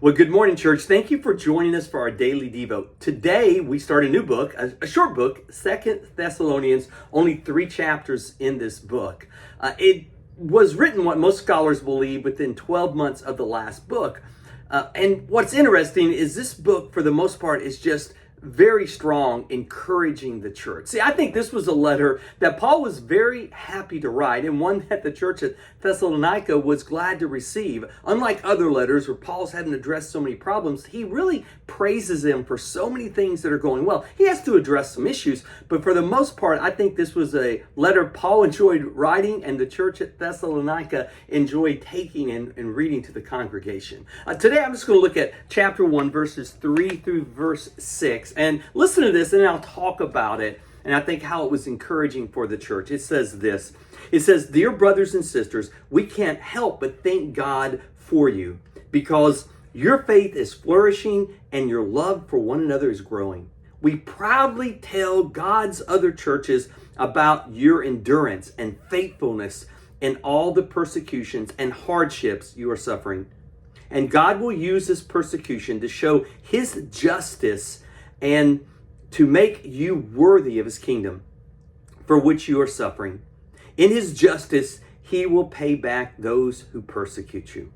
Well, good morning, church. Thank you for joining us for our daily Devo. Today, we start a new book, a short book, 2 Thessalonians, only 3 chapters in this book. It was written, what most scholars believe, within 12 months of the last book. And what's interesting is this book, for the most part, is just very strong, encouraging the church. See, I think this was a letter that Paul was very happy to write, and one that the church at Thessalonica was glad to receive. Unlike other letters where Paul's hadn't addressed so many problems, he really praises them for so many things that are going well. He has to address some issues, but for the most part, I think this was a letter Paul enjoyed writing, and the church at Thessalonica enjoyed taking and reading to the congregation. Today, I'm just going to look at chapter 1, verses 3 through verse 6. And listen to this, and I'll talk about it, and I think how it was encouraging for the church. It says this. It says, "Dear brothers and sisters, we can't help but thank God for you, because your faith is flourishing and your love for one another is growing. We proudly tell God's other churches about your endurance and faithfulness in all the persecutions and hardships you are suffering. And God will use this persecution to show his justice and to make you worthy of his kingdom, for which you are suffering. In his justice, he will pay back those who persecute you."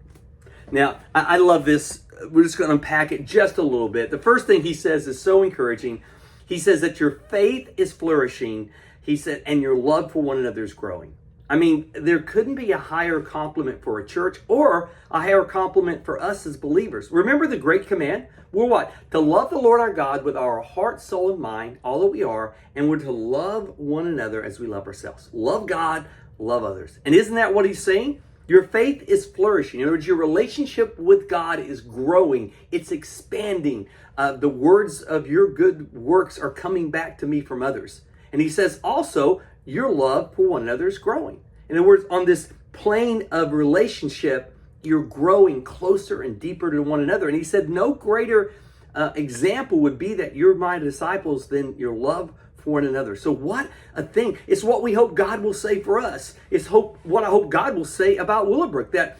Now, I love this. We're just going to unpack it just a little bit. The first thing he says is so encouraging. He says that your faith is flourishing, he said, and your love for one another is growing. I mean, there couldn't be a higher compliment for a church or a higher compliment for us as believers. Remember the great command? We're what? To love the Lord our God with our heart, soul, and mind, all that we are, and we're to love one another as we love ourselves. Love God, love others. And isn't that what he's saying? Your faith is flourishing. In other words, your relationship with God is growing. It's expanding. The words of your good works are coming back to me from others. And he says also, your love for one another is growing. In other words, on this plane of relationship, you're growing closer and deeper to one another. And he said, no greater example would be that you're my disciples than your love for one another. So what a thing. It's what we hope God will say for us. It's what I hope God will say about Willowbrook, that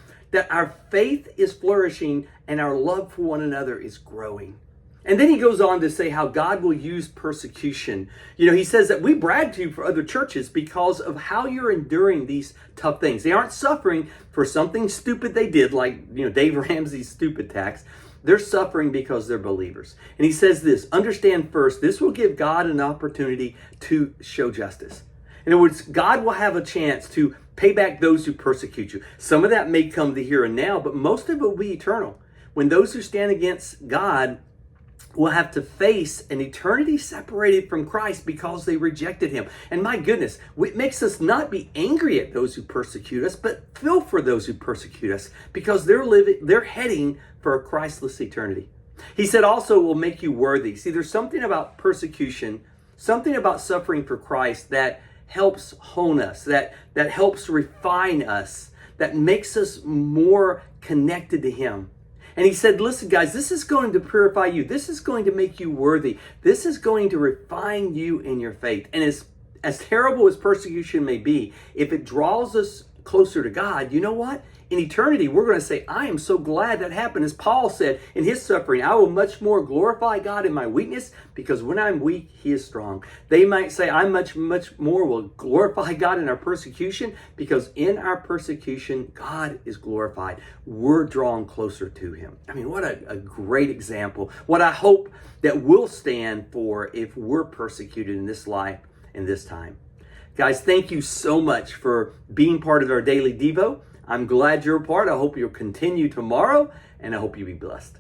our faith is flourishing and our love for one another is growing. And then he goes on to say how God will use persecution. You know, he says that we brag to you for other churches because of how you're enduring these tough things. They aren't suffering for something stupid they did, like, Dave Ramsey's stupid tax. They're suffering because they're believers. And he says this, understand first, this will give God an opportunity to show justice. In other words, God will have a chance to pay back those who persecute you. Some of that may come the here and now, but most of it will be eternal. When those who stand against God will have to face an eternity separated from Christ because they rejected him. And my goodness, it makes us not be angry at those who persecute us, but feel for those who persecute us because they're heading for a Christless eternity. He said also it will make you worthy. See, there's something about persecution, something about suffering for Christ that helps hone us, that helps refine us, that makes us more connected to him. And he said, listen, guys, this is going to purify you. This is going to make you worthy. This is going to refine you in your faith. And as terrible as persecution may be, if it draws us closer to God, you know what? In eternity, we're going to say, I am so glad that happened. As Paul said in his suffering, I will much more glorify God in my weakness because when I'm weak, he is strong. They might say, I much more will glorify God in our persecution because in our persecution, God is glorified. We're drawn closer to him. I mean, what a great example. What I hope that we'll stand for if we're persecuted in this life in this time. Guys, thank you so much for being part of our daily Devo. I'm glad you're a part. I hope you'll continue tomorrow, and I hope you be blessed.